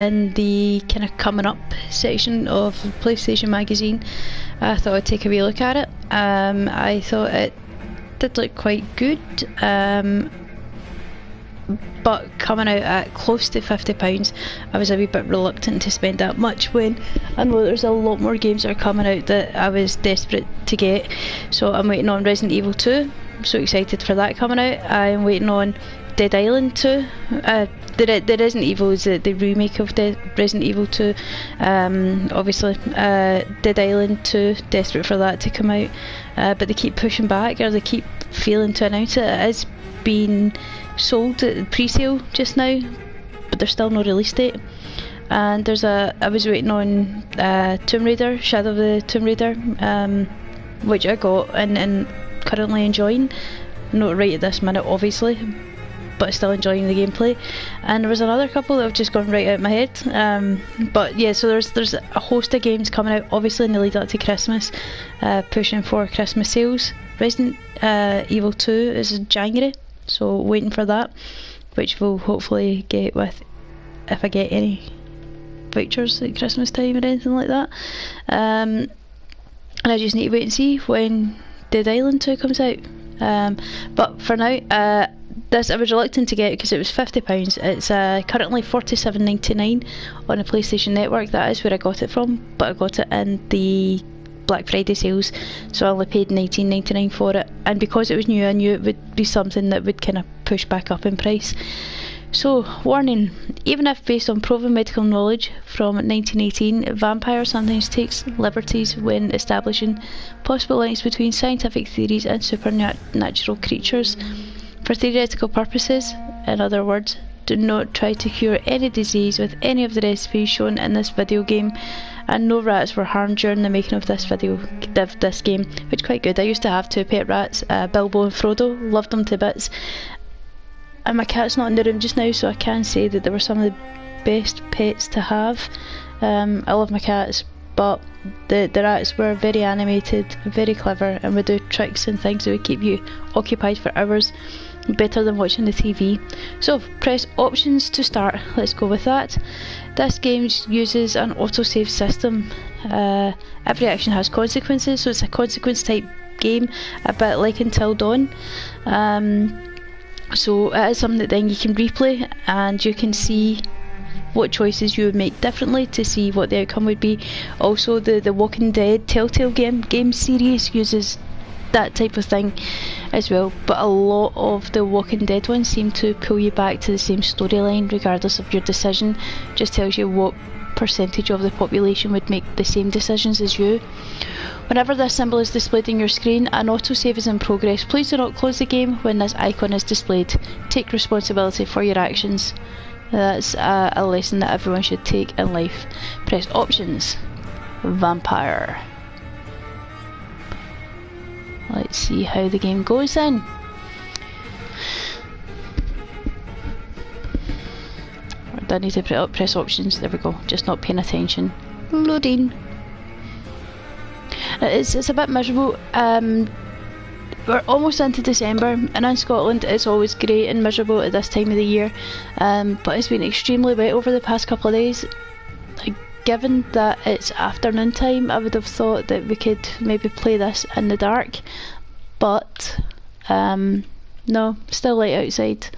in the kind of coming up section of PlayStation magazine. I thought I'd take a wee look at it. I thought it did look quite good, but coming out at close to £50, I was a wee bit reluctant to spend that much when I know there's a lot more games that are coming out that I was desperate to get. So I'm waiting on Resident Evil 2. I'm so excited for that coming out. I'm waiting on Dead Island 2. The Resident Evil is the remake of Resident Evil 2. Obviously, Dead Island 2, desperate for that to come out. But they keep pushing back, or they keep failing to announce it. It is being sold at pre-sale just now, but there's still no release date. And I was waiting on Tomb Raider, Shadow of the Tomb Raider, which I got and currently enjoying. Not right at this minute, obviously, but still enjoying the gameplay. And there was another couple that have just gone right out of my head. But yeah, so there's a host of games coming out, obviously in the lead up to Christmas, pushing for Christmas sales. Resident Evil 2 is in January, so waiting for that, which we'll hopefully get with, if I get any vouchers at Christmas time or anything like that. And I just need to wait and see when Dead Island 2 comes out. But for now, I was reluctant to get it because it was £50. It's currently £47.99 on the PlayStation Network. That is where I got it from, but I got it in the Black Friday sales, so I only paid £19.99 for it. And because it was new, I knew it would be something that would kind of push back up in price. So, warning, even if based on proven medical knowledge from 1918, Vampyr sometimes takes liberties when establishing possible links between scientific theories and supernatural creatures. For theoretical purposes, in other words, do not try to cure any disease with any of the recipes shown in this video game, and no rats were harmed during the making of this game, which is quite good. I used to have two pet rats, Bilbo and Frodo, loved them to bits. And my cat's not in the room just now, so I can say that they were some of the best pets to have. I love my cats, but the rats were very animated, very clever, and would do tricks and things that would keep you occupied for hours, better than watching the TV. So press options to start. Let's go with that. This game uses an autosave system. Every action has consequences, so it's a consequence type game, a bit like Until Dawn. So it is something that then you can replay, and you can see what choices you would make differently to see what the outcome would be. Also, the Walking Dead Telltale game series uses that type of thing as well, but a lot of the Walking Dead ones seem to pull you back to the same storyline regardless of your decision. Just tells you what percentage of the population would make the same decisions as you. Whenever this symbol is displayed on your screen, an autosave is in progress. Please do not close the game when this icon is displayed. Take responsibility for your actions. That's a lesson that everyone should take in life. Press options. Vampyr. Let's see how the game goes then. Do I need to press options? There we go. Just not paying attention. Loading. It's a bit miserable. We're almost into December, and in Scotland it's always grey and miserable at this time of the year, but it's been extremely wet over the past couple of days. Given that it's afternoon time, I would have thought that we could maybe play this in the dark, but no, still light outside.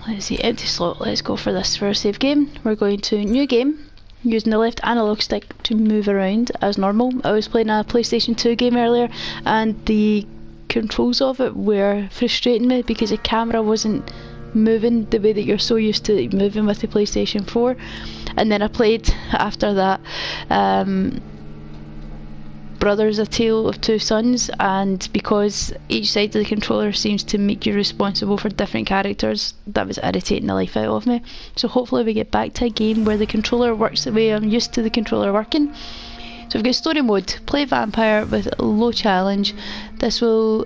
Let's see, empty slot. Let's go for this for a save game. We're going to new game, using the left analog stick to move around as normal. I was playing a PlayStation 2 game earlier, and the controls of it were frustrating me because the camera wasn't moving the way that you're so used to moving with the PlayStation 4. And then I played after that Brothers: A Tale of Two Sons, and because each side of the controller seems to make you responsible for different characters, that was irritating the life out of me. So hopefully we get back to a game where the controller works the way I'm used to the controller working. So we've got story mode, play Vampyr with low challenge. This will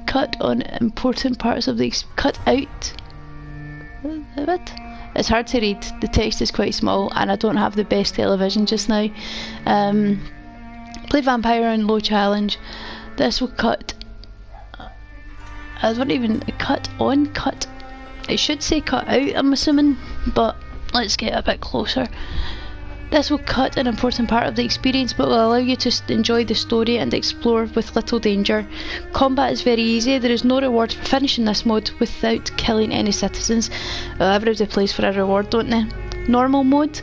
cut on important parts of the cut out a bit. It's hard to read, the text is quite small, and I don't have the best television just now. Play Vampyr on low challenge. This will cut. I don't even cut on, cut. It should say cut out, I'm assuming, but Let's get a bit closer. This will cut an important part of the experience but will allow you to enjoy the story and explore with little danger. Combat is very easy. There is no reward for finishing this mode without killing any citizens. Well, everybody plays for a reward, don't they? Normal mode.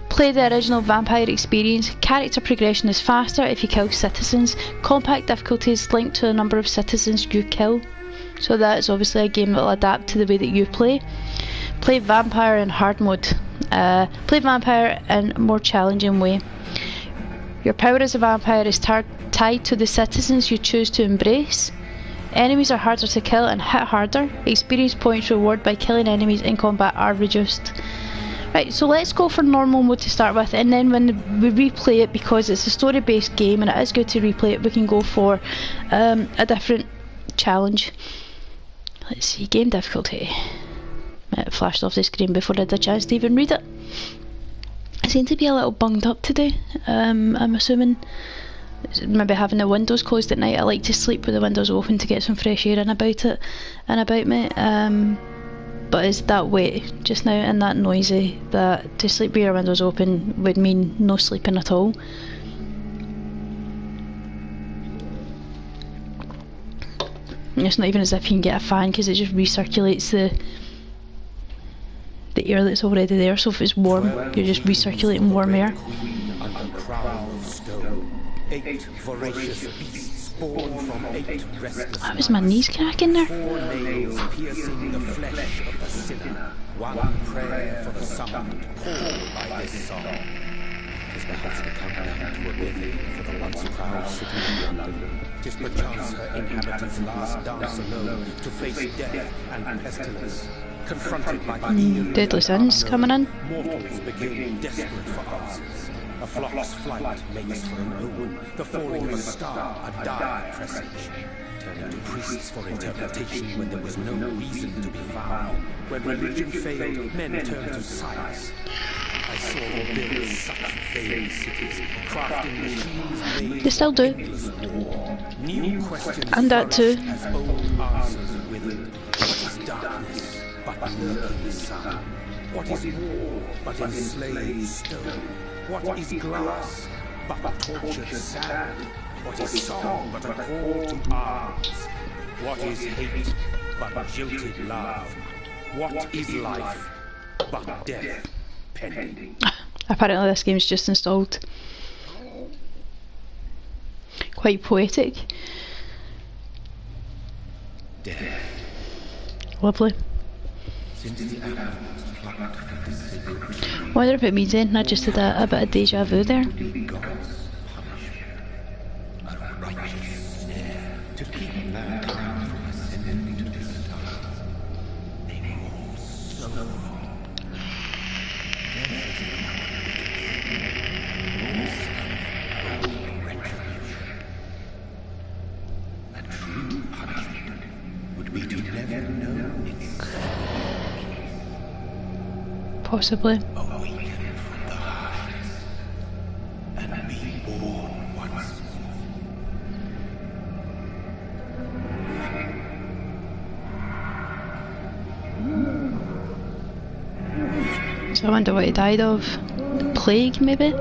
Play the original Vampyr experience. Character progression is faster if you kill citizens. Compact difficulty is linked to the number of citizens you kill. So that is obviously a game that will adapt to the way that you play. Play Vampyr in hard mode. Play Vampyr in a more challenging way. Your power as a vampire is tied to the citizens you choose to embrace. Enemies are harder to kill and hit harder. Experience points rewarded by killing enemies in combat are reduced. Right, so let's go for normal mode to start with, and then when we replay it, because it's a story based game and it is good to replay it, we can go for a different challenge. Let's see, game difficulty. It flashed off the screen before I had a chance to even read it. I seem to be a little bunged up today. I'm assuming maybe having the windows closed at night. I like to sleep with the windows open to get some fresh air in about it and about me. But it's that wet just now and that noisy that to sleep with your windows open would mean no sleeping at all. It's not even as if you can get a fan because it just recirculates the air that's already there, so if it's warm, you're just recirculating warm air. That was my knees cracking there. One prayer for the summoned, called by this song. Tis perhaps the countdown to oblivion for the once proud city of London. Tis perchance her inhabitants' last dance alone to face death and pestilence. Confronted by deadly sins coming in. Mortals begin desperate for answers. A flock's flight makes for an omen. The falling of a star, a dire presage. Turning to priests for interpretation when there was no reason to be found. When religion failed, men turned to science. I saw them build such vain cities, crafting machines made. They still do. New questions and that too. As old answers withered. What is darkness but lurking sun? What is war but enslaved stone? What is glass but tortured sand? What is song but a call to arms? What is hate but jilted love? What is life but death pending? Apparently this game's just installed. Quite poetic. Death. Lovely. Wonder if it means anything. I just did a bit of deja vu there. Possibly. And be born once more. So I wonder what he died of. The plague, maybe?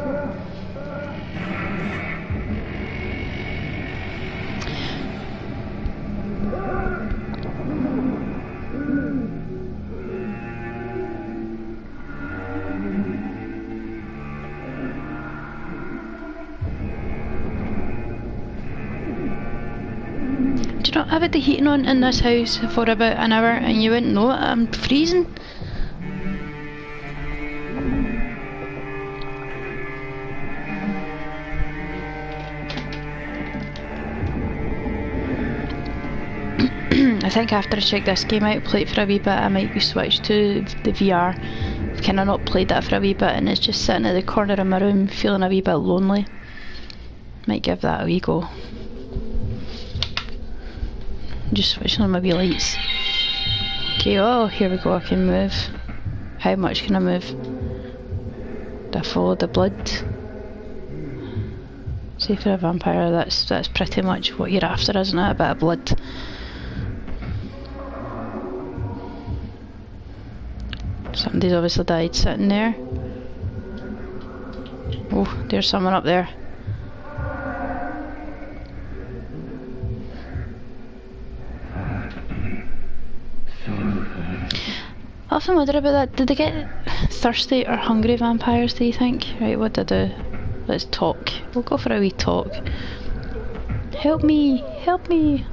I've had the heating on in this house for about an hour and you wouldn't know it. I'm freezing. I think after I check this game out, play it for a wee bit, I might be switched to the VR. I've kind of not played that for a wee bit and it's just sitting at the corner of my room feeling a wee bit lonely. Might give that a wee go. Just switching on my wee lights. Okay, oh, here we go, I can move. How much can I move? Do I follow the blood? See, for a vampire, that's pretty much what you're after, isn't it? A bit of blood. Somebody's obviously died sitting there. Oh, there's someone up there. I often wonder about that. Did they get thirsty or hungry vampires, do you think? Right, what did I do? Let's talk. We'll go for a wee talk. Help me! Help me!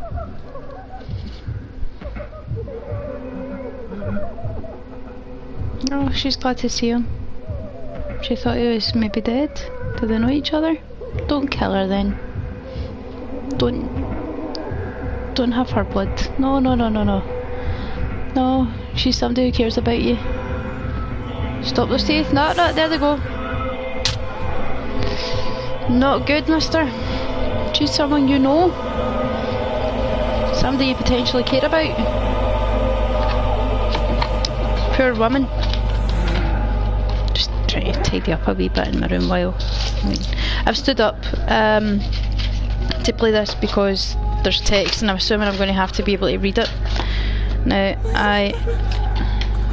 Oh, she's glad to see him. She thought he was maybe dead. Do they know each other? Don't kill her then. Don't have her blood. No, no, no, no, no. No, she's somebody who cares about you. Stop those teeth. No, no, there they go. Not good, mister. She's someone you know. Somebody you potentially care about. Poor woman. Just trying to tidy up a wee bit in my room while... I've stood up to play this because there's text and I'm assuming I'm going to have to be able to read it. Now,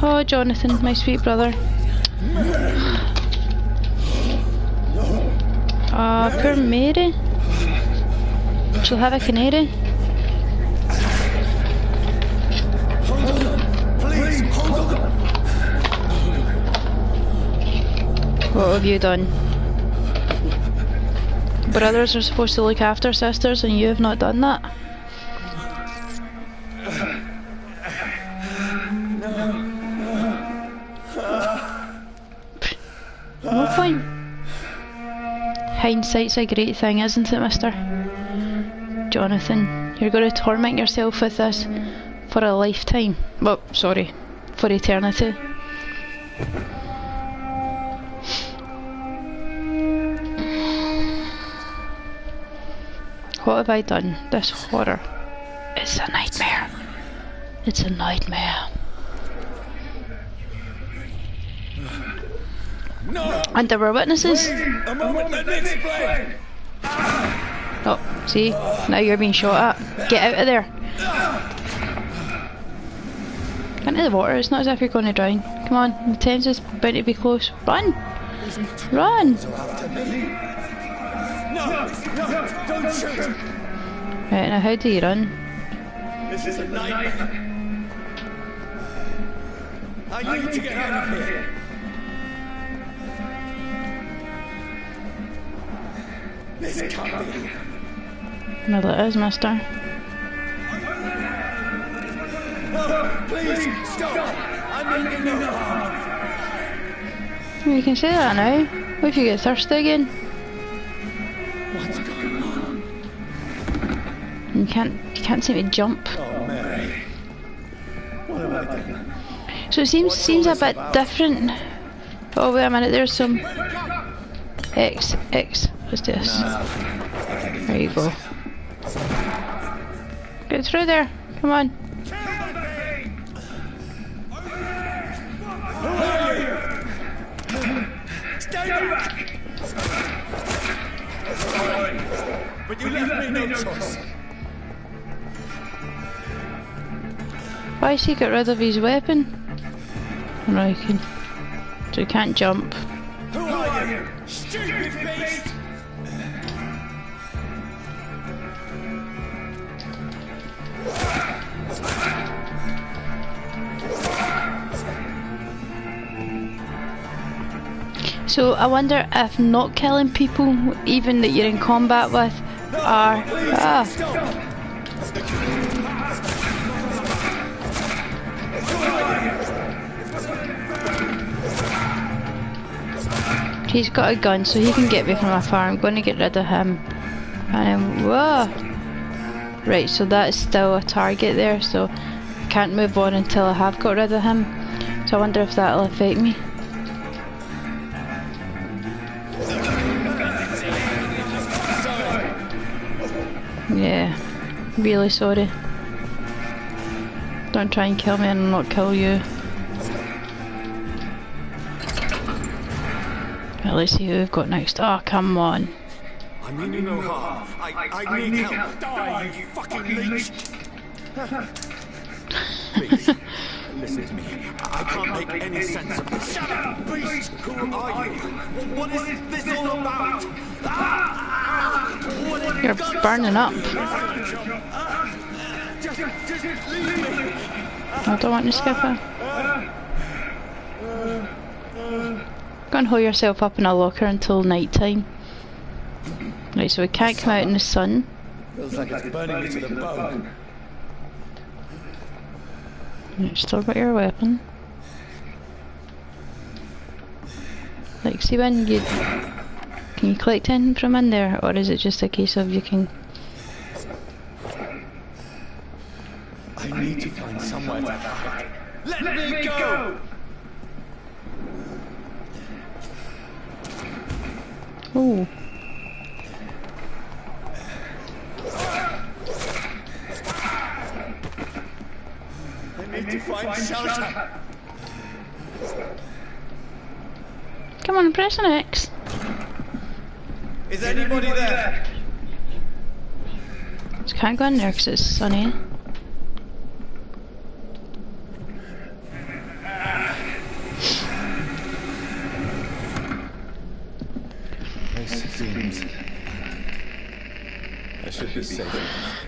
oh, Jonathan, my sweet brother. Poor Mary. She'll have a canary. What have you done? Brothers are supposed to look after sisters and you have not done that. No point. Hindsight's a great thing, isn't it, mister? Jonathan, you're going to torment yourself with this for a lifetime. Well, sorry, for eternity. What have I done? This horror. It's a nightmare. It's a nightmare. No. And there were witnesses. A moment, let me explain. Oh, see? Now you're being shot at. Get out of there. Into the water. It's not as if you're going to drown. Come on, the Thames is about to be close. Run! Run! No, don't shoot. Right, now how do you run? This is a nightmare. I need to get out of here. This can't be. Well, it is, mister. No, please, stop. I mean no harm. Well, you can say that now. What if you get thirsty again? What's going on? You can't seem to jump. Oh, Mary. What have I done? So it seems a bit different. Oh wait a minute, there's some X. What's this? There you go. Get through there. Come on. Who are you? Stay back! But you left me no choice. Why has he got rid of his weapon? Oh, no, he can. So he can't jump. Who are you? Stupid beast! So I wonder if not killing people, even that you're in combat with, are... He's got a gun, so he can get me from afar. I'm going to get rid of him. And then, whoa! Right, so that is still a target there, so I can't move on until I have got rid of him. So I wonder if that'll affect me. Yeah, really sorry. Don't try and kill me and I'll not kill you. Right, let's see who we've got next. Oh, come on. I mean you no harm. I need help. Die, you fucking leech! Please, Listen to me. I can't make any sense of this. Shut up, beast! Who are you? What is this all about? You're burning up. Just leave me. I don't want to skip it. Go and hole yourself up in a locker until night time. Right, so we can't come out in the sun. Feels like it's burning me to the bone. You've still got your weapon. Like, see when you... Can you collect anything from in there, or is it just a case of you can... I need to find somewhere to hide. Let me go! Oh. I need to find shelter. Come on, press an X. Is anybody there? Just can't go in there because it's sunny. This seems... I should be safe.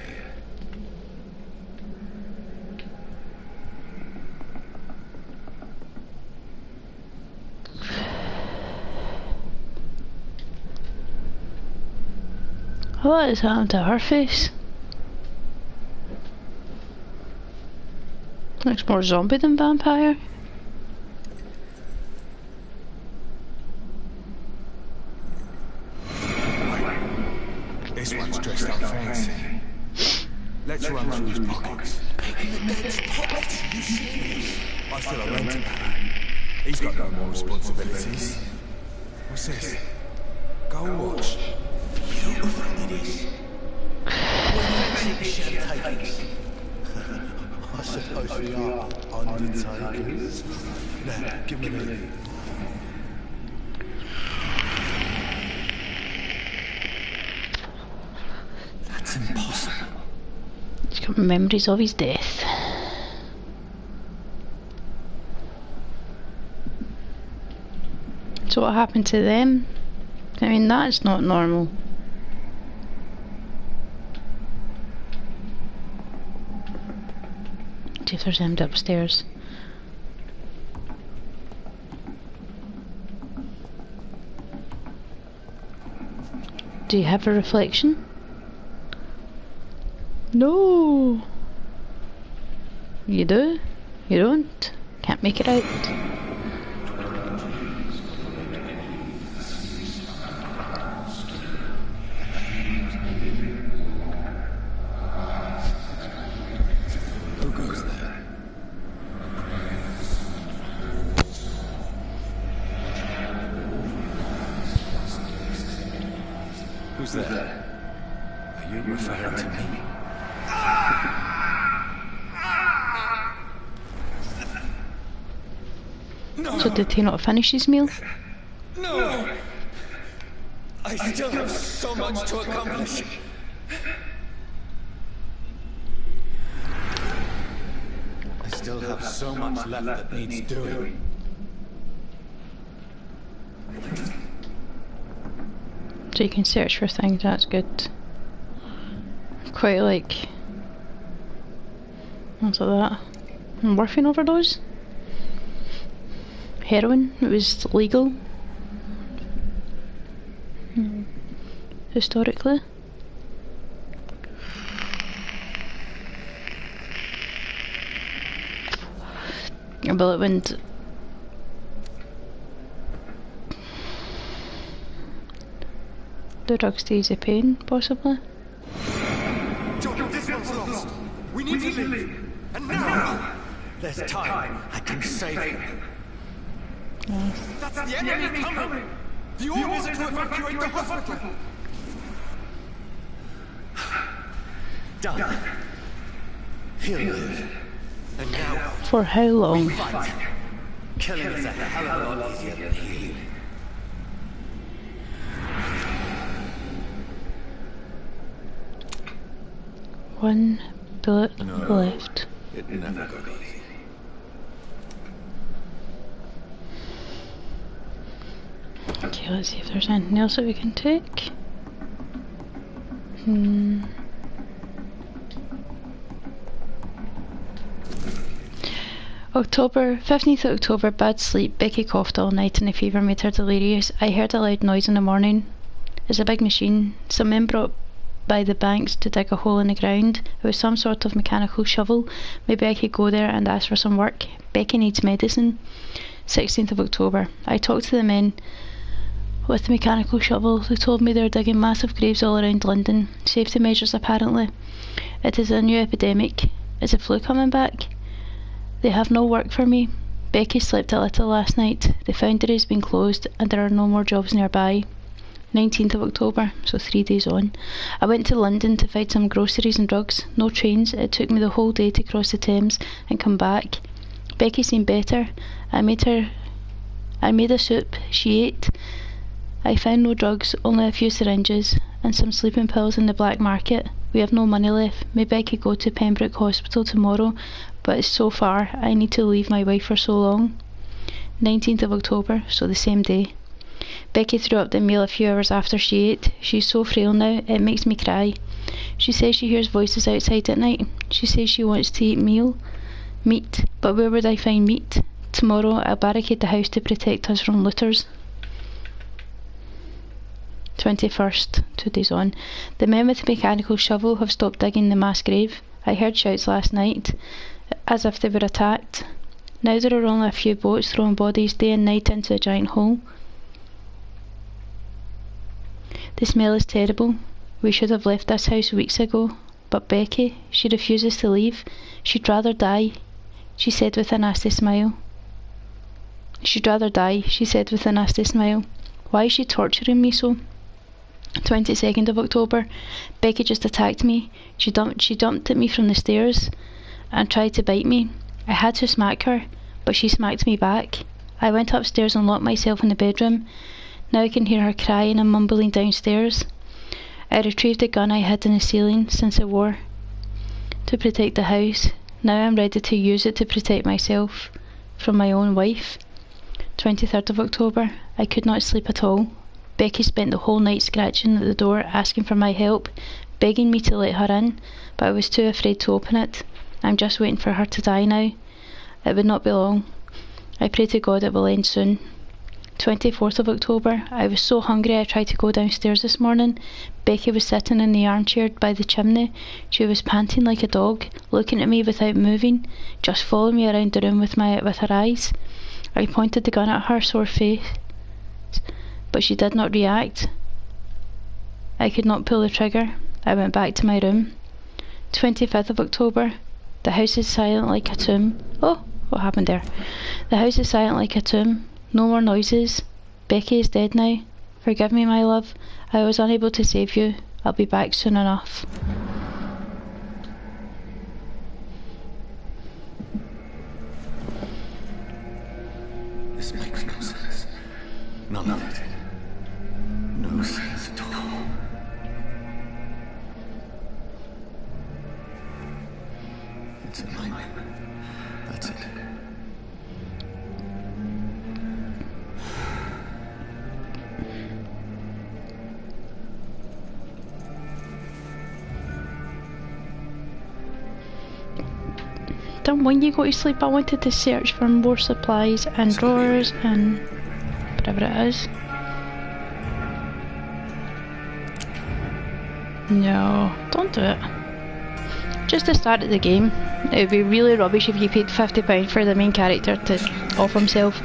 What is happened to her face? Looks more zombie than vampire. This one's dressed up fancy. Let's run through his pockets. In the dead's pockets, you serious? I still owe rent to pay. He's got no more responsibilities. What's this? Go watch. Beautiful it is. I suppose we are undertakers. Now, give me a minute. That's impossible. He's got memories of his death. So what happened to them? I mean, that's not normal. See if there's anybody upstairs. Do you have a reflection? No. You do? You don't? Can't make it out. Who goes there? Who's there? Are you referring to me? No. So did he not finish his meal? No! I still have so much to accomplish. I still have so much left that needs doing. So you can search for things, that's good. Quite like... What's like that? Morphine overdose? Heroin, it was legal. Historically. A bullet wound. The drugs to ease the pain, possibly. John, this one's lost. We need to leave. And now! There's time. I can save him. That's the enemy coming! The orders are to evacuate the hospital! Done. He'll live. And now... For how long? Fight. Killing is a hell of a lot easier than healing. One bullet left. It never got easy. Okay, let's see if there's anything else that we can take. October, 15th of October, bad sleep. Becky coughed all night and the fever made her delirious. I heard a loud noise in the morning. It's a big machine. Some men brought by the banks to dig a hole in the ground. It was some sort of mechanical shovel. Maybe I could go there and ask for some work. Becky needs medicine. 16th of October. I talked to the men with the mechanical shovel. They told me they're digging massive graves all around London. Safety measures apparently. It is a new epidemic. Is the flu coming back? They have no work for me. Becky slept a little last night. The foundry has been closed and there are no more jobs nearby. 19th of October, so 3 days on. I went to London to find some groceries and drugs. No trains. It took me the whole day to cross the Thames and come back. Becky seemed better. I made a soup. She ate. I found no drugs, only a few syringes and some sleeping pills in the black market. We have no money left. Maybe I could go to Pembroke Hospital tomorrow, but it's so far. I need to leave my wife for so long. 19th of October, so the same day. Becky threw up the meal a few hours after she ate. She's so frail now, it makes me cry. She says she hears voices outside at night. She says she wants to eat meat, but where would I find meat? Tomorrow I'll barricade the house to protect us from looters. 21st, 2 days on. The men with the mechanical shovel have stopped digging the mass grave. I heard shouts last night, as if they were attacked. Now there are only a few boats throwing bodies day and night into a giant hole. The smell is terrible. We should have left this house weeks ago. But Becky, she refuses to leave. She'd rather die, she said with a nasty smile. She'd rather die, she said with a nasty smile. Why is she torturing me so? 22nd of October. Becky just attacked me. She dumped at me from the stairs and tried to bite me. I had to smack her, but she smacked me back. I went upstairs and locked myself in the bedroom. Now I can hear her crying and mumbling downstairs. I retrieved a gun I hid in the ceiling since the war to protect the house. Now I'm ready to use it to protect myself from my own wife. 23rd of October. I could not sleep at all. Becky spent the whole night scratching at the door, asking for my help, begging me to let her in, but I was too afraid to open it. I'm just waiting for her to die now. It would not be long. I pray to God it will end soon. 24th of October. I was so hungry I tried to go downstairs this morning. Becky was sitting in the armchair by the chimney. She was panting like a dog, looking at me without moving, just following me around the room with her eyes. I pointed the gun at her sore face, but she did not react. I could not pull the trigger. I went back to my room. 25th of October. The house is silent like a tomb. Oh, what happened there? The house is silent like a tomb. No more noises. Becky is dead now. Forgive me, my love. I was unable to save you. I'll be back soon enough. This makes no sense. None of it. No sense at all. It's a nightmare. That's it. Then when you go to sleep, I wanted to search for more supplies and drawers and whatever it is. No, don't do it. Just to start at the game. It would be really rubbish if you paid £50 for the main character to off himself.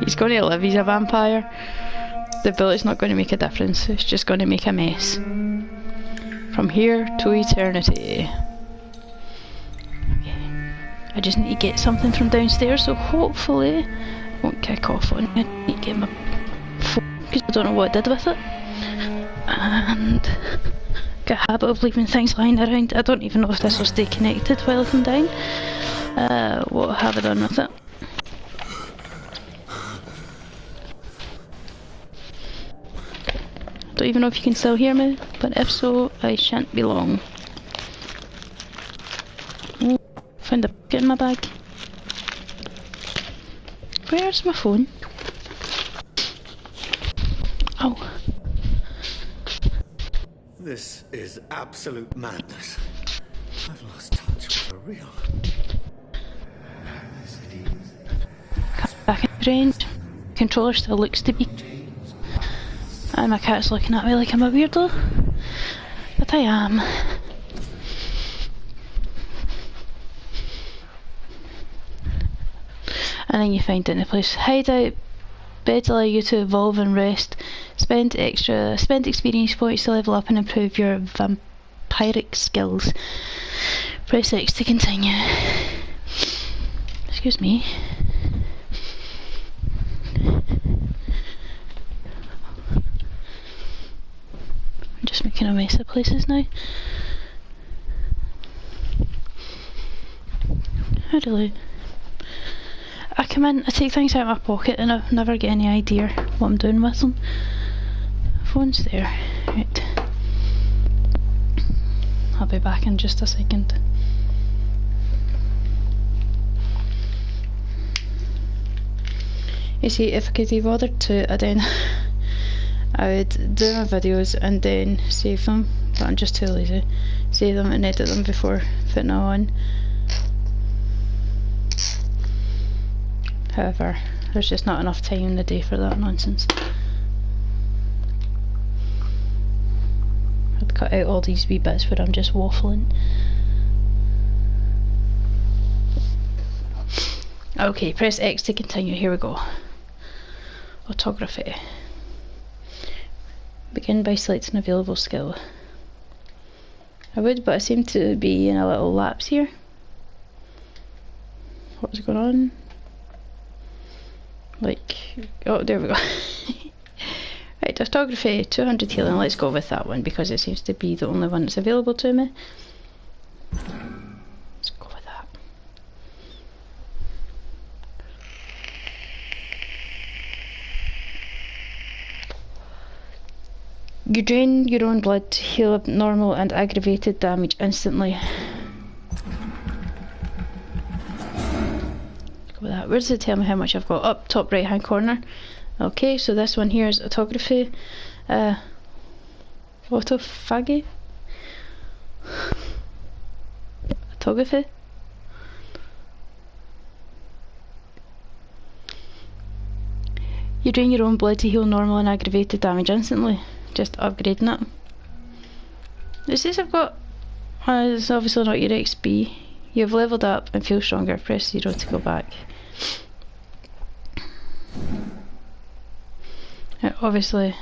He's going to live, he's a vampire. The bullet's not going to make a difference, it's just going to make a mess. From here to eternity. Okay. I just need to get something from downstairs, so hopefully I won't kick off on it. I need to get my phone, because I don't know what I did with it. And got a habit of leaving things lying around. I don't even know if this will stay connected while I'm down. What have I done with it? Don't even know if you can still hear me, but if so, I shan't be long. Found a pocket in my bag. Where's my phone? Oh. This is absolute madness. I've lost touch with the real. Back in range. Controller still looks to be. And my cat's looking at me like I'm a weirdo. But I am. And then you find it in the place. Hideout. Beds allow you to evolve and rest. Spend experience points to level up and improve your vampiric skills. Press X to continue. Excuse me. I'm just making a mess of places now. How do I? I come in, I take things out of my pocket and I never get any idea what I'm doing with them. Phone's there. Right. I'll be back in just a second. You see, if I could be bothered to, then I would do my videos and then save them, but I'm just too lazy. Save them and edit them before putting it on. However, there's just not enough time in the day for that nonsense. I'd cut out all these wee bits where I'm just waffling. Okay, press X to continue. Here we go. Photography. Begin by selecting available skill. I would, but I seem to be in a little lapse here. What's going on? Like, oh, there we go. Right, photography, 200 healing. Let's go with that one because it seems to be the only one that's available to me. Let's go with that. You drain your own blood to heal up normal and aggravated damage instantly. That. Where does it tell me how much I've got? Up top right hand corner. Okay, so this one here is photography. Autophagy? Photography? You drain your own blood to heal normal and aggravated damage instantly. Just upgrading it. It says I've got... it's obviously not your XP. You've leveled up and feel stronger. Press 0 to go back. Obviously,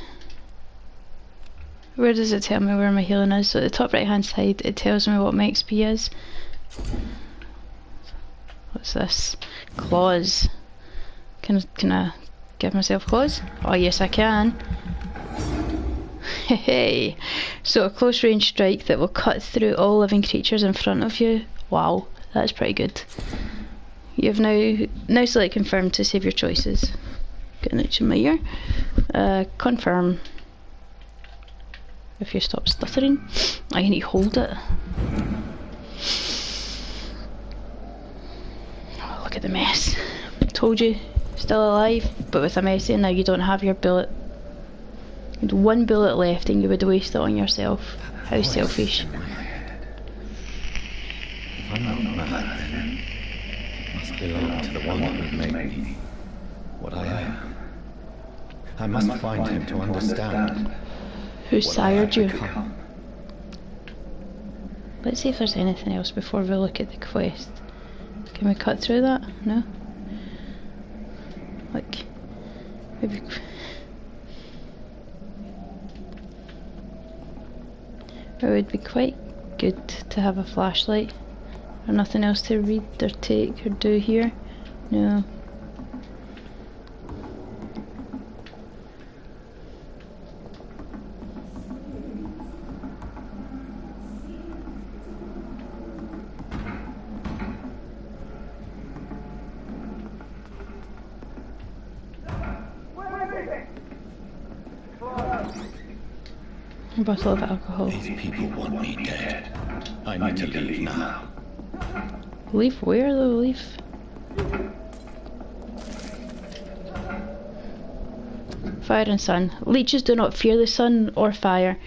where does it tell me where my healing is? So at the top right hand side it tells me what my XP is. What's this? Claws. Can I give myself claws? Oh yes I can. Hey, so a close range strike that will cut through all living creatures in front of you. Wow, that's pretty good. You've now select confirm to save your choices. Get an itch in my ear. Confirm. If you stop stuttering, I need to hold it. Oh, look at the mess. Told you, still alive, but with a messy. Now you don't have your bullet. You had one bullet left, and you would waste it on yourself. How selfish. If I'm not mad, then it must belong to the one who made me what I am. I must find him to understand who sired you. Let's see if there's anything else before we look at the quest. Can we cut through that? No? Like, maybe... It would be quite good to have a flashlight. Or nothing else to read or take or do here. No. A bottle of alcohol. These people want me dead. I need to leave now. Leave where though? Leave. Fire and sun. Leeches do not fear the sun or fire.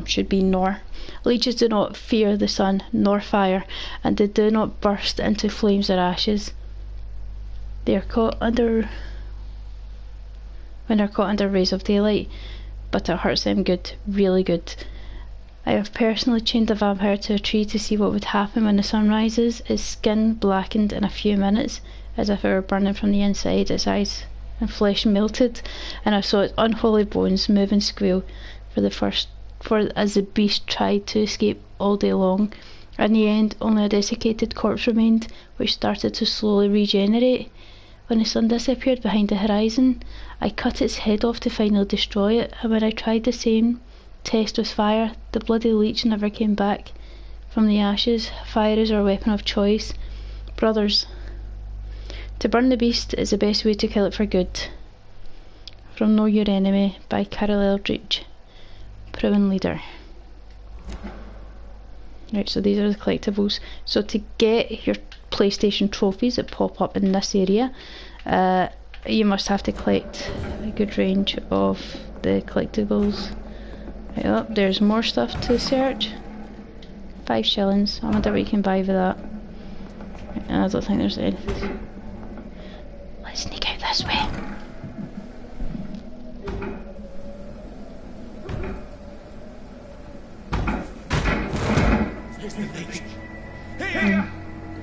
Should be nor. Leeches do not fear the sun nor fire, and they do not burst into flames or ashes. They are caught under when they're caught under rays of daylight, but it hurts them good, really good. I have personally chained a vampire to a tree to see what would happen when the sun rises. Its skin blackened in a few minutes, as if it were burning from the inside. Its eyes and flesh melted, and I saw its unholy bones move and squeal as the beast tried to escape all day long. In the end, only a desiccated corpse remained, which started to slowly regenerate. When the sun disappeared behind the horizon, I cut its head off to finally destroy it, and when I tried the same test with fire, the bloody leech never came back from the ashes. Fire is our weapon of choice. Brothers, to burn the beast is the best way to kill it for good. From Know Your Enemy by Carol Eldridge, proven leader. Right, so these are the collectibles. So to get your PlayStation trophies that pop up in this area, you must have to collect a good range of the collectibles. Right, oh, there's more stuff to search. 5 shillings. I wonder what you can buy with that. Right, I don't think there's anything. Let's sneak out this way.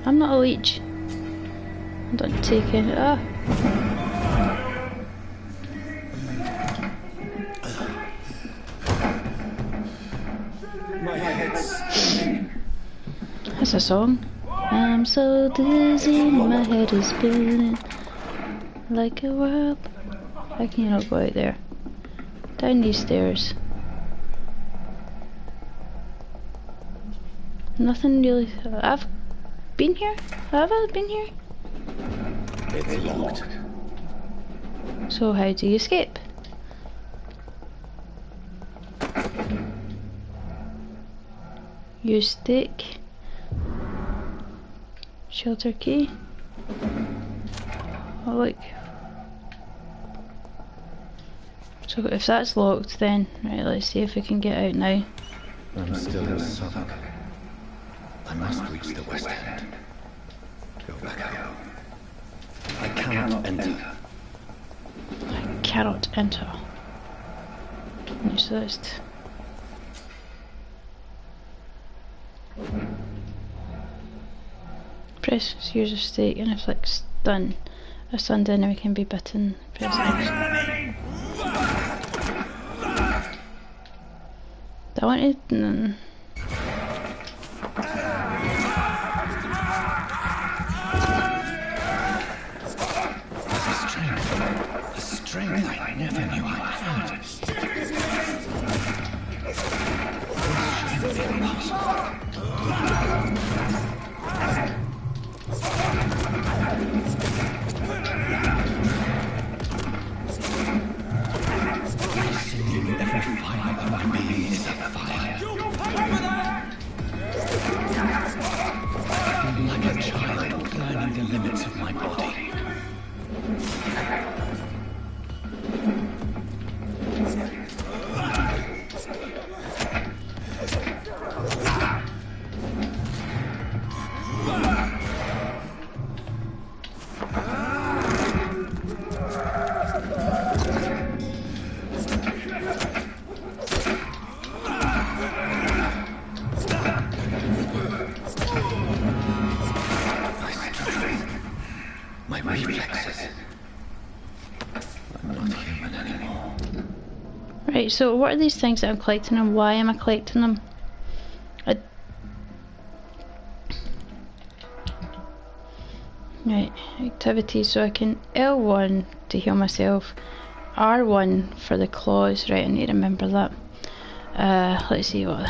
I'm not a leech. I don't take it. Ah. That's a song. I'm so dizzy, my head is spinning like a whirl. How can you not go out there? Down these stairs. Nothing really. I've been here? Have I been here? It's locked. So how do you escape? Use stick. Shelter key. Oh look. So if that's locked then, right, let's see if we can get out now. I'm still in Southwark. I must reach the West End. Go back out. I cannot enter. I cannot enter. Use list. Press use a stake and inflict stun. A stunned enemy can be bitten. Press X. Do I want it? A strength I never knew I had. Every fibre of my being is a fire. I feel like a child learning the limits of my body. My reflexes. I'm not human anymore. Right, so what are these things that I'm collecting and why am I collecting them? Right, activities, so I can L1 to heal myself, R1 for the claws, right, I need to remember that. Let's see what...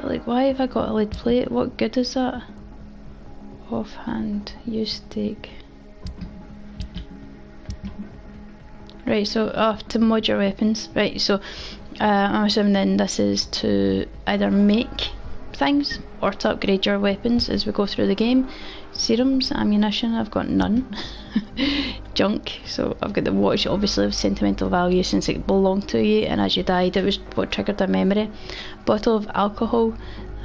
Like, why have I got a lead plate? What good is that? Offhand, use stake. Right, so to mod your weapons. Right, so I'm assuming then this is to either make things or to upgrade your weapons as we go through the game. Serums, ammunition, I've got none. Junk, so I've got the watch, obviously of sentimental value since it belonged to you, and as you died it was what triggered a memory. Bottle of alcohol,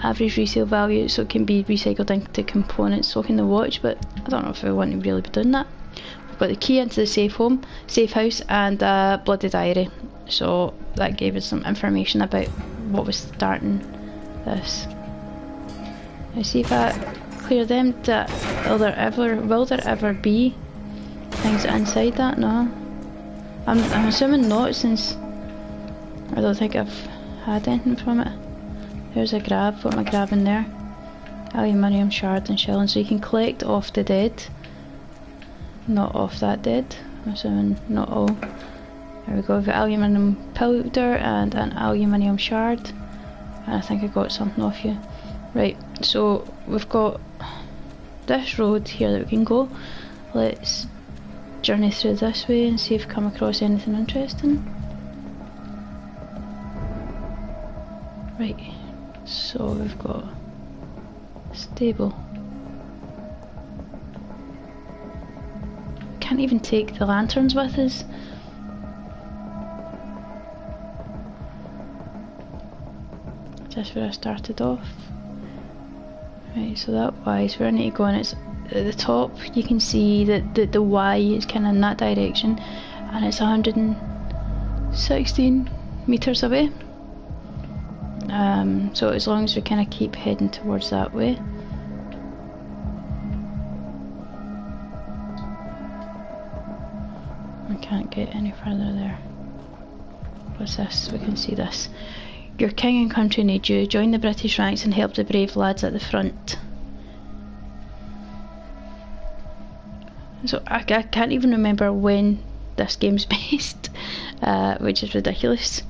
average resale value, so it can be recycled into components. So can the watch, but I don't know if I want to really be doing that. We've got the key into the safe house, and a bloody diary. So that gave us some information about what was starting this. Let's see if I clear them. Will there ever be things inside that? No. I'm assuming not, since I don't think I've had anything from it. There's a grab. What am I grabbing there? Aluminium shard and shilling. So you can collect off the dead. Not off that dead. I'm assuming not all. There we go. We've got aluminium powder and an aluminium shard. And I think I got something off you. Right, so we've got this road here that we can go. Let's journey through this way and see if we come across anything interesting. Right, so we've got stable. Can't even take the lanterns with us. Just where I started off. Right, so that Y is where I need to go, and it's at the top. You can see that the Y is kind of in that direction, and it's 116 meters away. So as long as we kind of keep heading towards that way. I can't get any further there. What's this? We can see this. Your king and country need you. Join the British ranks and help the brave lads at the front. So I can't even remember when this game's based, which is ridiculous.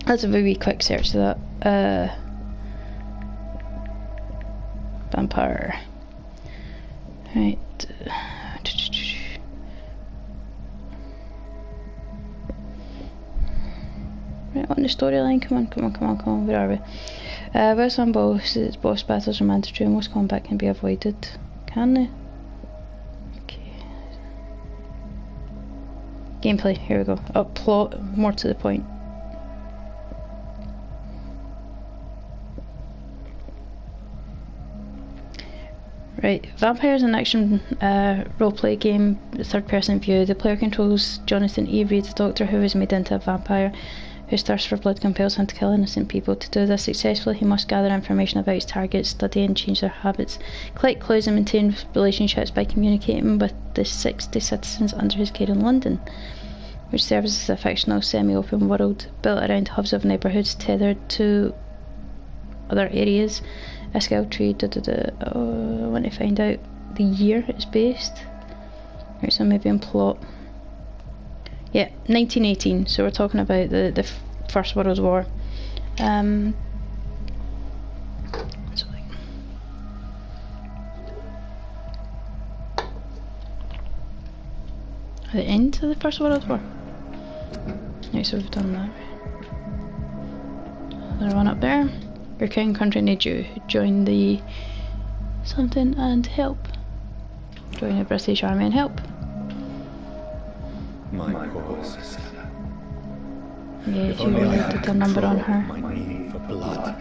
That's a very quick search of that. Vampyr. Right. Right, on the storyline, come on, where are we? Where some bosses, boss battles are mandatory, most combat can be avoided. Can they? Okay. Gameplay, here we go. Plot, more to the point. Right, Vampyr is an action roleplay game, third person view. The player controls Jonathan Avery, the doctor who is made into a vampire, whose thirst for blood compels him to kill innocent people. To do this successfully, he must gather information about his targets, study and change their habits, collect clues and maintain relationships by communicating with the 60 citizens under his care in London, which serves as a fictional semi-open world built around hubs of neighbourhoods tethered to other areas. A skill tree, I want to find out the year it's based. Right, so maybe in plot. Yeah, 1918, so we're talking about the First World War. So the end of the First World War. Right, so we've done that. Another one up there. Your king and country need you. Join the something and help. Join the British Army and help. My poor sister. Yeah, if you really did a number on her. My need for blood.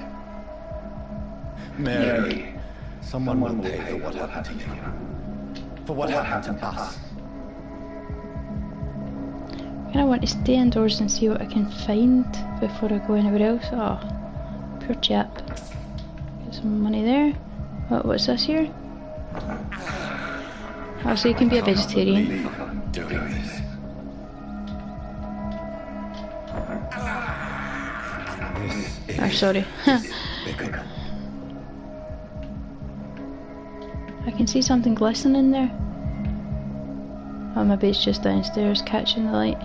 Mary, someone will pay for what happened to you. For what happened to us. I kinda want to stay indoors and see what I can find before I go anywhere else. Oh, poor chap. Get some money there. What's this here? Oh, so you can be a vegetarian. Doing this. Oh, sorry. I can see something glistening there. Oh, maybe it's just downstairs catching the light.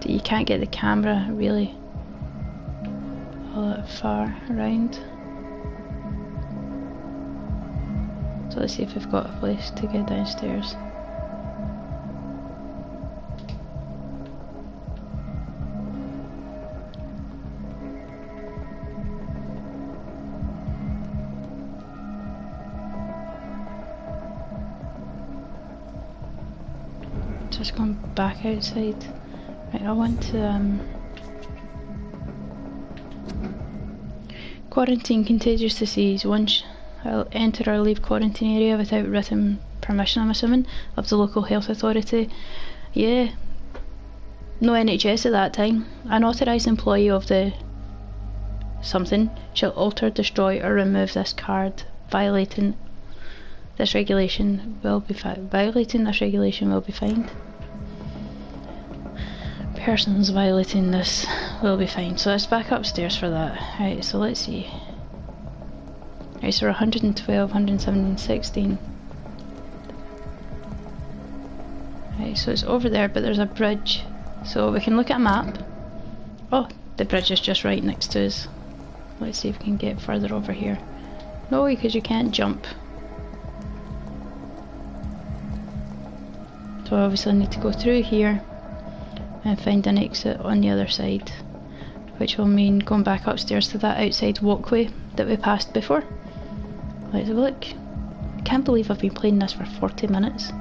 You can't get the camera really all that far around. So let's see if we've got a place to get downstairs. just going back outside. Right, I want to quarantine contagious disease. Once I'll enter or leave quarantine area without written permission, I'm assuming, of the local health authority. Yeah. No NHS at that time. An authorised employee of the something shall alter, destroy or remove this card. Violating this regulation will be fined. Persons violating this will be fined. So let's back upstairs for that. Right, so let's see. Right, so we're 112, 117, 16. Right, so it's over there, but there's a bridge. So we can look at a map. Oh, the bridge is just right next to us. Let's see if we can get further over here. No, because you can't jump. So I obviously need to go through here and find an exit on the other side, which will mean going back upstairs to that outside walkway that we passed before. Let's have a look. I can't believe I've been playing this for 40 minutes.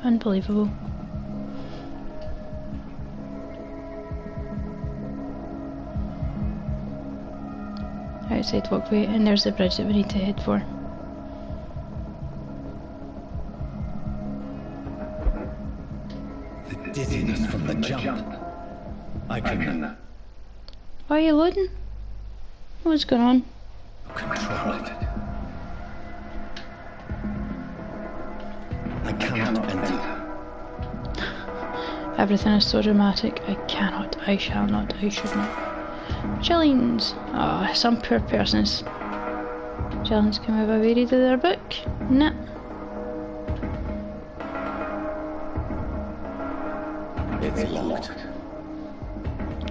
Unbelievable. Outside walkway, and there's the bridge that we need to head for. Dizziness from the jump. I can Why are you loading? What's going on? control it. I cannot enter. Everything is so dramatic. I cannot, I shall not, I should not. Shillings! Ah, some poor persons. Shillings, can we have a wee read of their book? Nah. It's locked.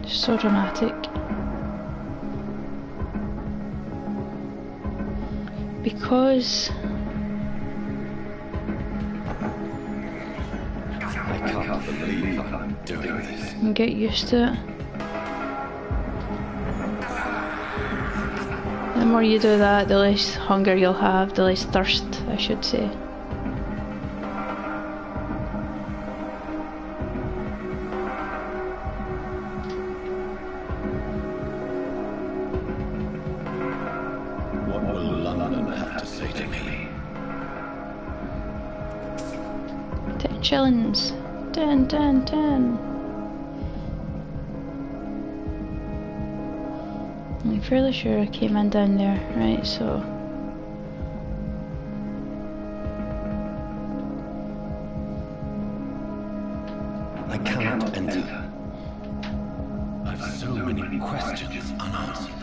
So dramatic. Because I can't believe I'm doing this. you can get used to it. The more you do that, the less hunger you'll have, the less thirst, I should say. What will London have to say to me? 10 shillings. 10, 10, 10. I'm fairly sure I came in down there, right, so... I cannot enter. I've so many questions unanswered.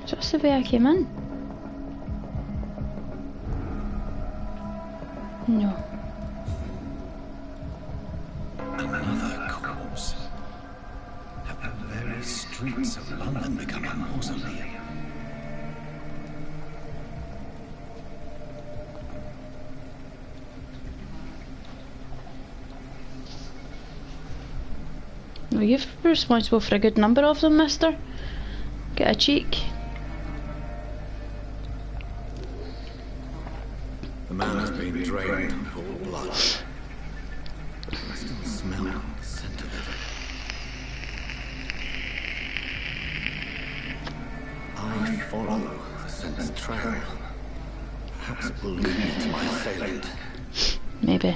Just the way I came in. No. Another corpse. Have the very streets of London become a mausoleum? Well, you're responsible for a good number of them, mister. Get a cheek. The man has been drained of all blood. I still smell the scent of it. I follow the scent's trail. Perhaps it will lead me to my assailant. Maybe.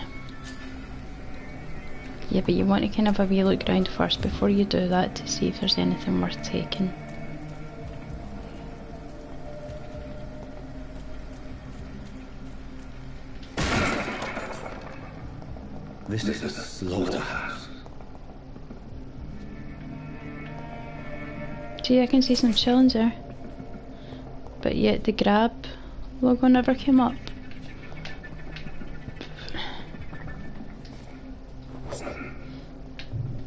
Yeah, but you want to kind of have a wee look round first before you do that to see if there's anything worth taking. This is a slaughterhouse. See, I can see some shillings there. But yet the grab logo never came up.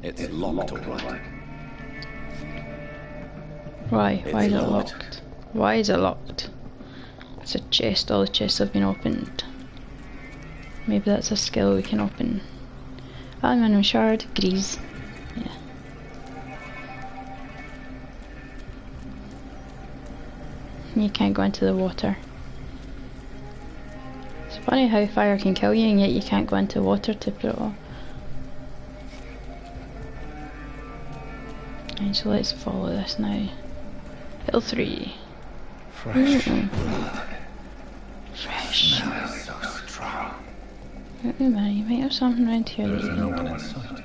It's locked, all right. Why? Why is it locked. locked? Why is it locked? It's a chest. All the chests have been opened. Maybe that's a skill we can open. Aluminium shard, grease. Yeah. and you can't go into the water. It's funny how fire can kill you and yet you can't go into water to put it off. And so let's follow this now. Hill 3. Fresh blood. Fresh. Smell is so strong. Oh man, you might have something around here There that is you no can... one in sight.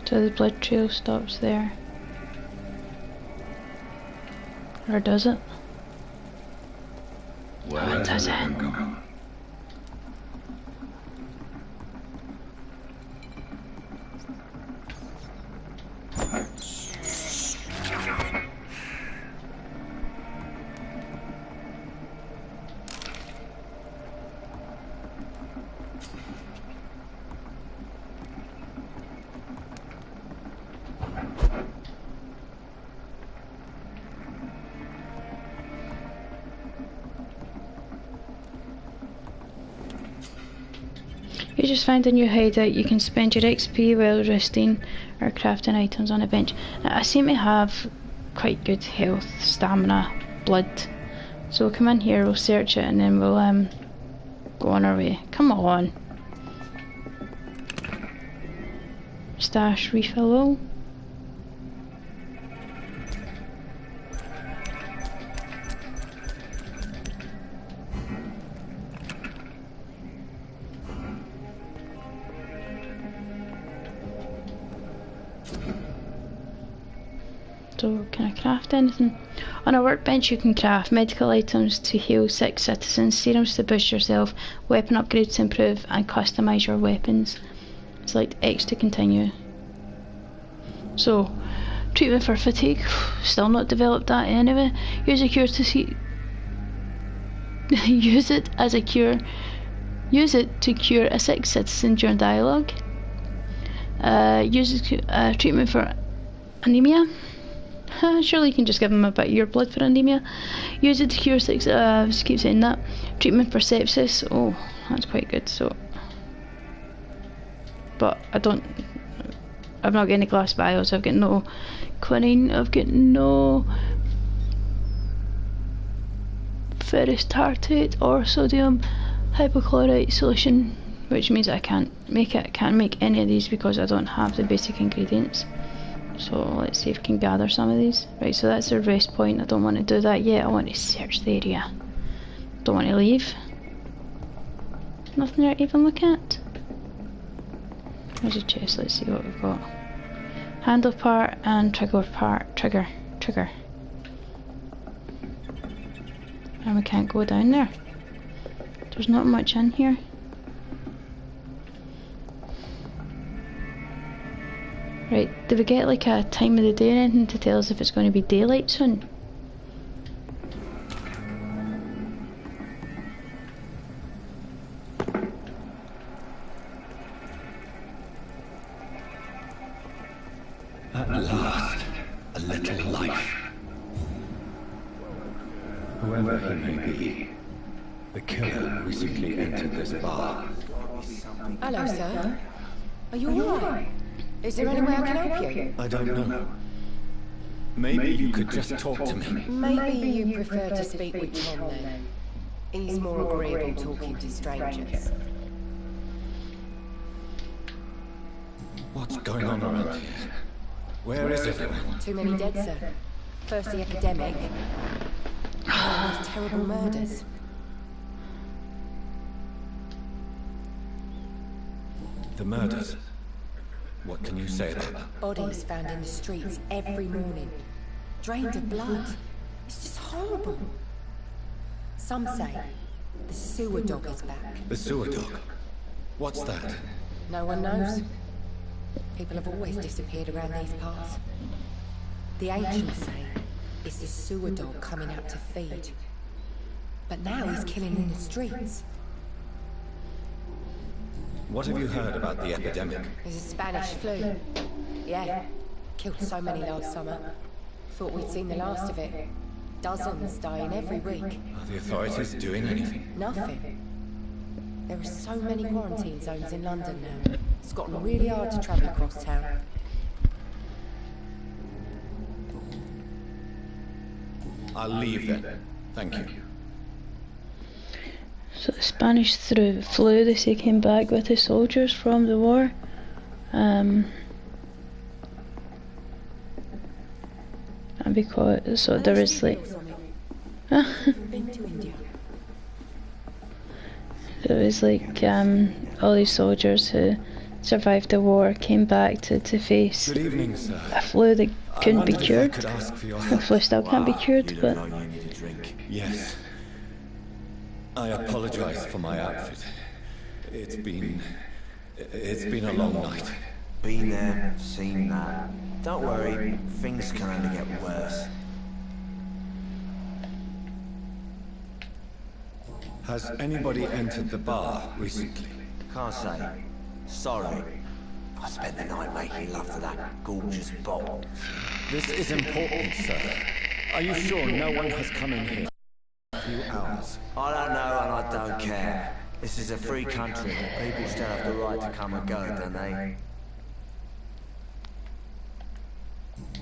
So the blood trail stops there. Or does it? Where does it? Go? You just find a new hideout. You can spend your XP while resting or crafting items on a bench. Now, I seem to have quite good health, stamina, blood. So we'll come in here, we'll search it, and then we'll go on our way. Come on. Stash refill all. So, can I craft anything? On a workbench you can craft medical items to heal sick citizens, serums to boost yourself, weapon upgrades to improve and customise your weapons. Select X to continue. So, treatment for fatigue, still not developed that anyway. Use a cure to see... Use it as a cure. Use it to cure a sick citizen during dialogue. Use treatment for anemia. Surely you can just give him a bit of your blood for anemia. Use it to cure sick. Just keep saying that. Treatment for sepsis. Oh, that's quite good. So, but I've not got any glass vials. I've got no quinine. I've got no ferrous tartrate or sodium hypochlorite solution, which means I can't make it. I can't make any of these because I don't have the basic ingredients. So let's see if we can gather some of these. Right, so that's a rest point. I don't want to do that yet. I want to search the area. Don't want to leave. Nothing there to even look at. There's a chest. Let's see what we've got. Handle part and trigger part. Trigger. And we can't go down there. There's not much in here. Right, do we get like a time of the day or anything to tell us if it's going to be daylight soon? At last, a little life. Whoever he may be, the killer recently entered this bar. Hello, sir. Are you alright? Is there any way I can help you? I don't know. Maybe you could just talk to me. Maybe you prefer to speak with Tom then. He's more agreeable talking to strangers. What's going on around here? Where is everyone? Too many dead, sir. First the epidemic. Now these terrible murders. The murders. What can you say about them? Bodies found in the streets every morning. Drained of blood. It's just horrible. Some say the sewer dog is back. The sewer dog? What's that? No one knows. People have always disappeared around these parts. The ancients say it's the sewer dog coming out to feed. But now he's killing in the streets. What have you heard about the epidemic? There's a Spanish flu. Yeah. Killed so many last summer. Thought we'd seen the last of it. Dozens dying every week. Are the authorities doing anything? Nothing. There are so many quarantine zones in London now. It's gotten really hard to travel across town. I'll leave then. Thank you. So the Spanish flu, they say, came back with the soldiers from the war. And because, so there is like... Been to India. There was like all these soldiers who survived the war came back to face Good evening, sir. a flu that couldn't be cured. Could ask for your The help. flu still can't be cured, but You need a drink. Yes. I apologize for my outfit. It's been a long night. Been there, seen that. Don't worry, things can only get worse. Has anybody entered the bar recently? Can't say. Sorry. I spent the night making love to that gorgeous bottle. This is important, sir. Are you sure no one has come in here for a few hours? I don't know and I don't care. This is a free country. People still have the right to come and go, don't they?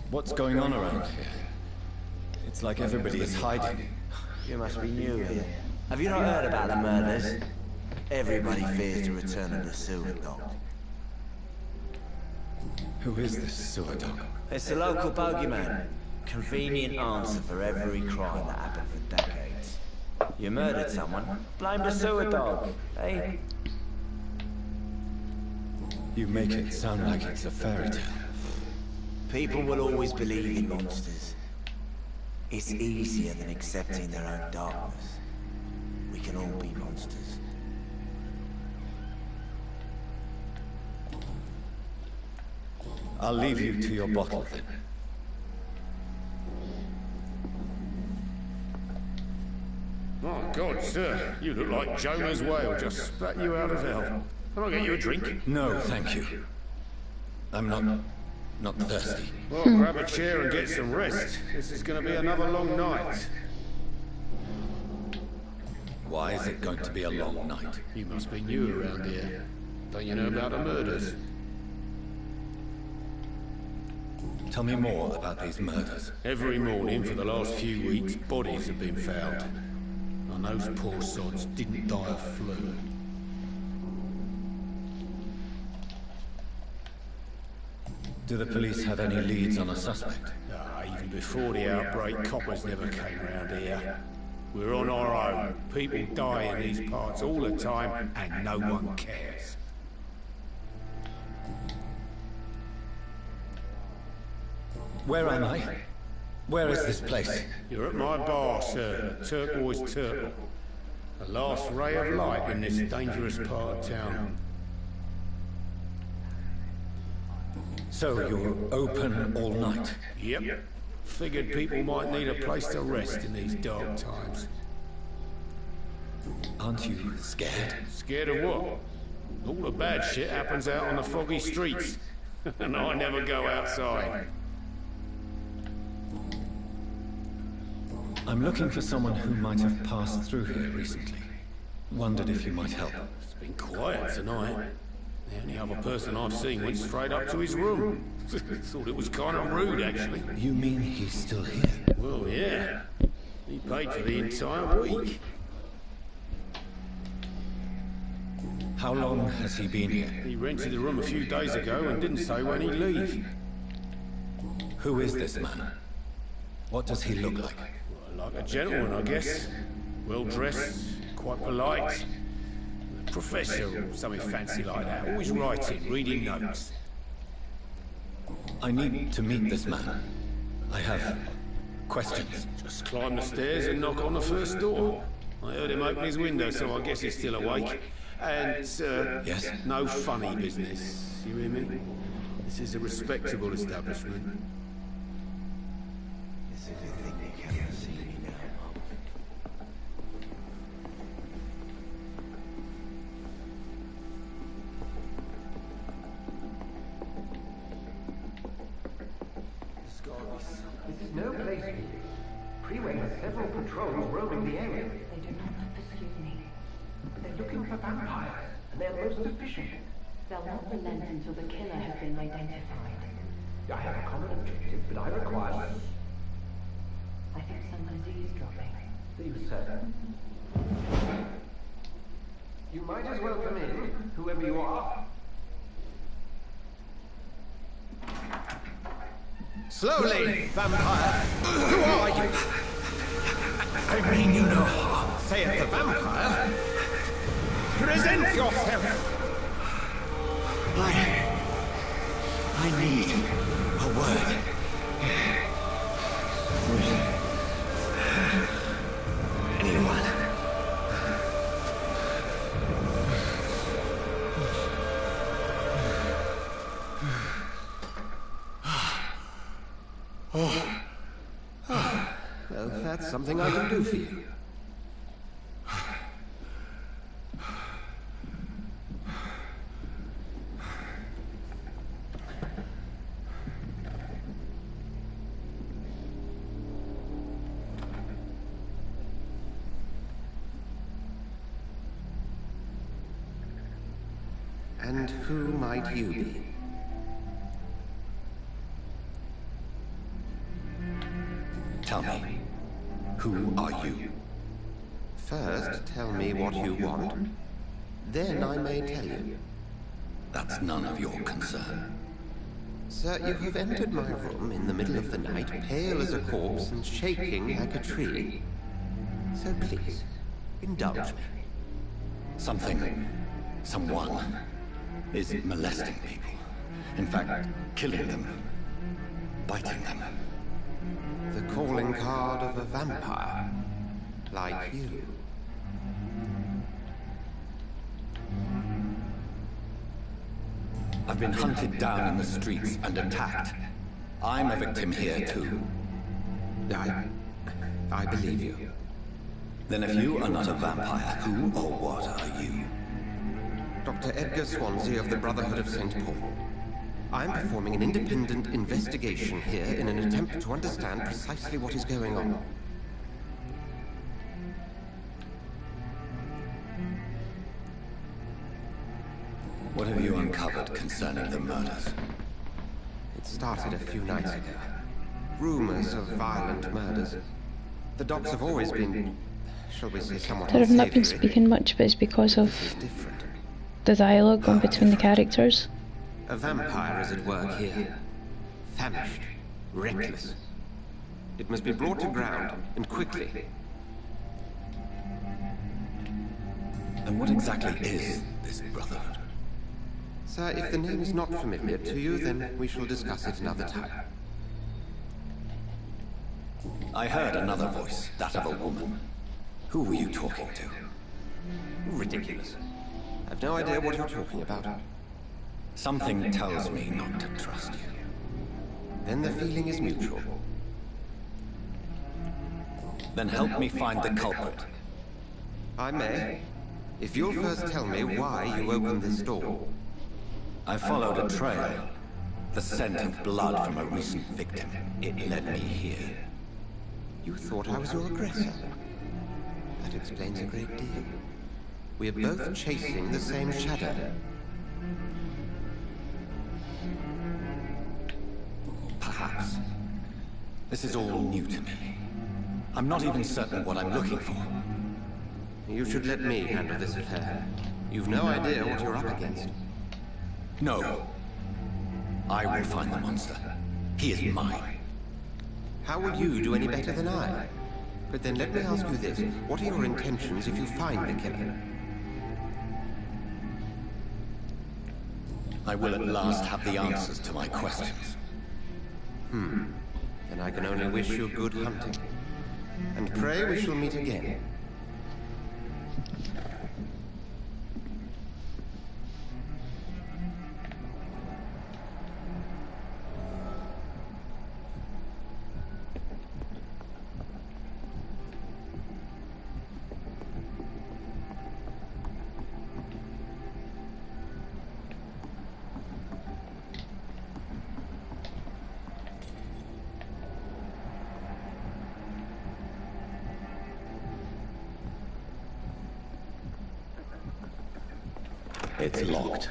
What's going on around here? It's like everybody is hiding. You must be new here. Have you not heard about the murders? Everybody fears the return of the sewer dog. Who is this sewer dog? It's the local bogeyman. Convenient answer for every crime that happened for decades. You murdered someone, blame the sewer dog, eh? You make it sound like it's a fairy tale. People will always believe in monsters. It's easier than accepting their own darkness. We can all be monsters. I'll leave you to your bottle then. My God, sir, you look like Jonah's whale just spat you out of hell. Can I get you a drink? No, thank you. I'm not thirsty. Well, grab a chair and get some rest. This is going to be another long night. Why is it going to be a long night? You must be new around here. Don't you know about the murders? Tell me more about these murders. Every morning for the last few weeks, bodies have been found. And those poor sods didn't die of flu. Do the police have any leads on a suspect? Even before the outbreak, coppers never came round here. We're on our own. People die in these parts all the time, and no one cares. Where am I? Where is this place? You're at my bar, sir, the Turquoise Turtle. The last ray of light in this dangerous part of town. So you're open all night? Yep. Figured people might need a place to rest in these dark times. Aren't you scared? Scared of what? All the bad shit happens out on the foggy streets. And I never go outside. I'm looking for someone who might have passed through here recently. Wondered if you might help. It's been quiet tonight. The only other person I've seen went straight up to his room. Thought it was kind of rude, actually. You mean he's still here? Well, yeah. He paid for the entire week. How long has he been here? He rented the room a few days ago and didn't say when he'd leave. Who is this man? What does he look like? Well, like a gentleman, I guess. Well-dressed, quite polite. A professor or something fancy like that. Always writing, reading notes. I need to meet this man. I have questions. Just climb the stairs and knock on the first door. I heard him open his window, so I guess he's still awake. And, Yes? no funny business. You hear me? This is a respectable establishment. This is the thing you cannot see me now. several patrols roaming the area. They do not pursue me. They're looking for vampires, and they're most efficient. They'll not relent until the killer has been identified. I have a common objective, but I require... I think someone's eavesdropping. Leave, sir. You might as well come in, whoever you are. Slowly, vampire! Who are you? I mean you no harm, saith the vampire. Present yourself! I need a word. Anyone? Well, that's something I can do for you. And who might you be? Tell me, who are you? First, tell me what you want. Then I may tell you. That's none of your concern. Sir, you have entered my room in the middle of the night, pale as a corpse and shaking like a tree. So please, indulge me. Someone is molesting people. In fact, killing them, biting them. The calling card of a vampire, like you. I've been hunted down in the streets and attacked. I'm a victim here too. I believe you. Then if you are not a vampire, who or what are you? Dr. Edgar Swansea of the Brotherhood of St. Paul. I'm performing an independent investigation here in an attempt to understand precisely what is going on. What have you uncovered concerning the murders? It started a few nights ago. Rumors of violent murders. The docs have always been, shall we say, somewhat There have not been unsavory. speaking much, but it's because of This is different. the dialogue going between the characters. A vampire is at work here. Famished. Reckless. It must be brought to ground, and quickly. And what exactly is this brotherhood? Sir, if the name is not familiar to you, then we shall discuss it another time. I heard another voice, that of a woman. Who were you talking to? Ridiculous. I've no idea what you're talking about. Something tells me not to trust you. Then the feeling is mutual. Then help me find the culprit. I may, if you'll first tell me why you opened this door. I followed a trail. The scent of blood from a recent victim. It led me here. You thought I was your aggressor. That explains a great deal. We are both chasing the same shadow. Perhaps. This is all new to me. I'm not even certain what I'm looking for. You should let me handle this affair. You've no idea what you're up against. No. I will find the monster. He is mine. How will you do any better than I? But then let me ask you this. What are your intentions if you find the killer? I will at last have the answers to my questions. Then I can only wish you good hunting. And pray we shall meet again. It's locked.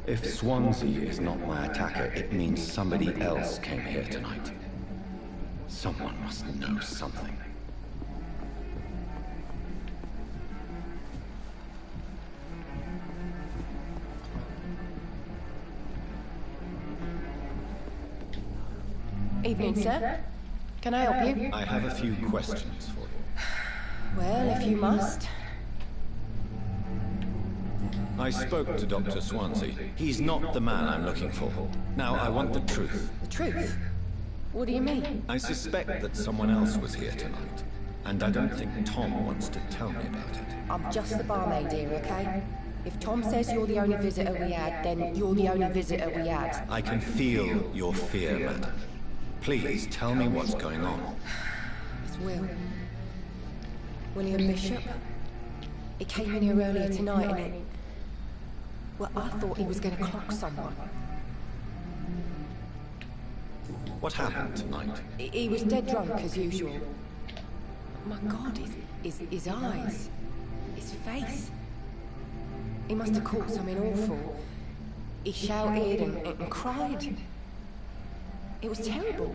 If Swansea is not my attacker, it means somebody else came here tonight. Someone must know something. Evening, sir. Can I help you? I have a few questions for you. Well, if you must. I spoke to Dr. Swansea. He's not the man I'm looking for. Now, I want the truth. The truth? What do you mean? I suspect that someone else was here tonight. And I don't think Tom wants to tell me about it. I'm just the barmaid here, okay? If Tom says you're the only visitor we had, then you're the only visitor we had. I can feel your fear, madam. Please, tell me what's going on. It's Will. William Bishop. He came in here earlier tonight and he... Well, I thought he was going to clock someone. What happened tonight? He was dead drunk, as usual. My God, his eyes. His face. He must have caught something awful. He shouted and cried. It was terrible.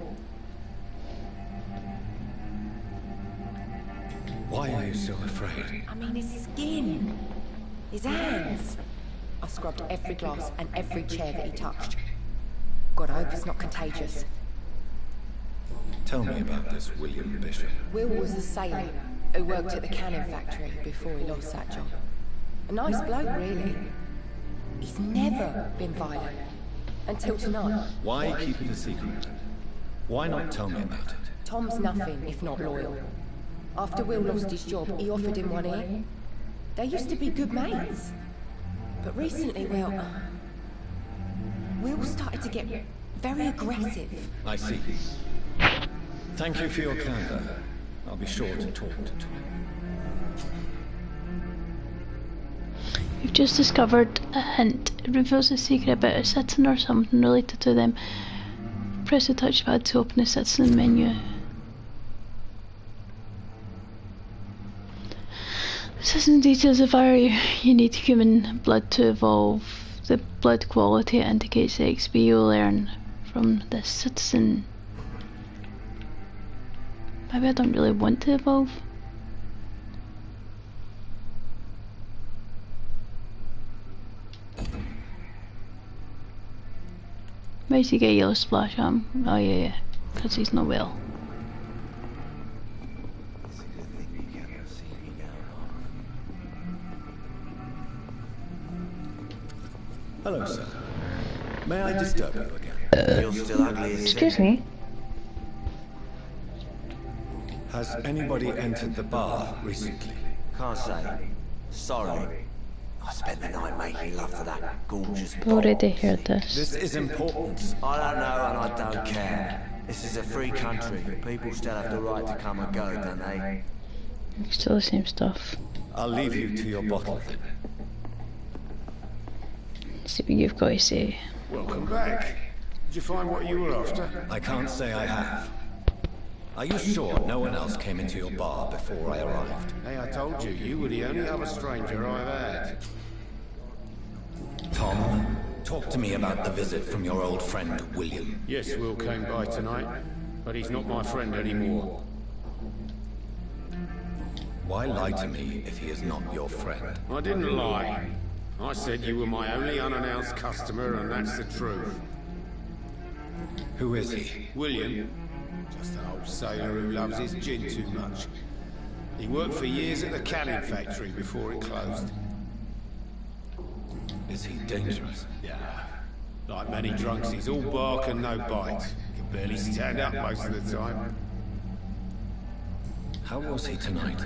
Why are you so afraid? I mean, his skin. His hands. I scrubbed every glass and every chair that he touched. God, I hope it's not contagious. Tell me about this William Bishop. Will was a sailor who worked at the cannon factory before he lost that job. A nice bloke, really. He's never been violent. Until tonight. Why keep it a secret? Why not tell me about it? Tom's nothing if not loyal. After Will lost his job, he offered him one ear. They used to be good mates. But recently, well, Will started to get very aggressive. I see. Thank you for your candor. I'll be sure to talk to Tom. You've just discovered a hint. It reveals a secret about a citizen or something related to them. Press the touchpad to open the citizen menu. Citizen details vary. You need human blood to evolve. The blood quality indicates the XP you'll earn from this citizen. Maybe I don't really want to evolve. Why does he get yellow splash on him? Oh yeah, because he's not well. Hello, sir. May I disturb you again? You're still ugly as Excuse me? Has anybody entered the bar recently? Can't say. Sorry. I spent the night making love to that gorgeous I've already heard this. This is important. I don't know and I don't care. This is a free country. People still have the right to come and go, don't they? Still the same stuff. I'll leave you to your bottle then. See what you've got to say. Welcome back. Did you find what you were after? I can't say I have. Are you sure no one else came into your bar before I arrived? Hey, I told you, you were the only other stranger I've had. Tom, talk to me about the visit from your old friend, William. Yes, Will came by tonight, but he's not my friend anymore. Why lie to me if he is not your friend? I didn't lie. I said you were my only unannounced customer, and that's the truth. Who is he? William. Just an old sailor who loves his gin too much. He worked for years at the cannon factory before it closed. Is he dangerous? Yeah. Like many drunks, he's all bark and no bite. He can barely stand up most of the time. How was he tonight?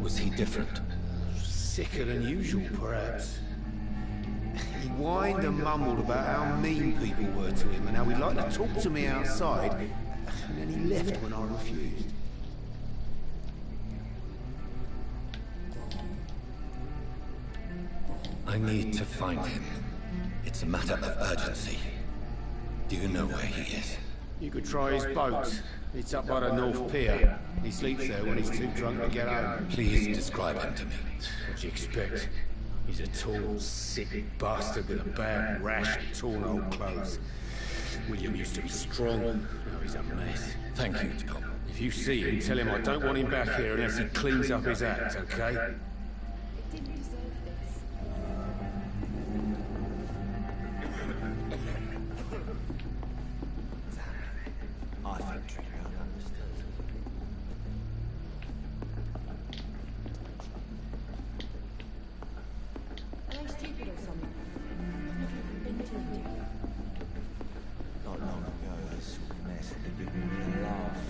Was he different? Sicker than usual, perhaps. He whined and mumbled about how mean people were to him and how he'd like to talk to me outside, and then he left when I refused. I need to find him. It's a matter of urgency. Do you know where he is? You could try his boat. It's up by the North Pier. He sleeps there when he's too drunk to get home. Please describe him to me. What do you expect? He's a tall, sick bastard with a bad rash and torn old clothes. William used to be strong. Now he's a mess. Thank you, Tom. If you see him, tell him I don't want him back here unless he cleans up his act, okay? I think Trigger understood. Are they stupid or something? I've never even been to India. Not long ago, this sort of mess had given me a laugh.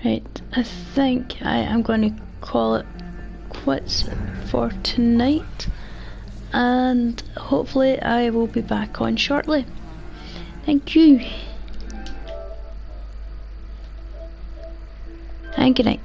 Right, I think I am going to call it quits for tonight, and hopefully I will be back on shortly. Thank you, and good night.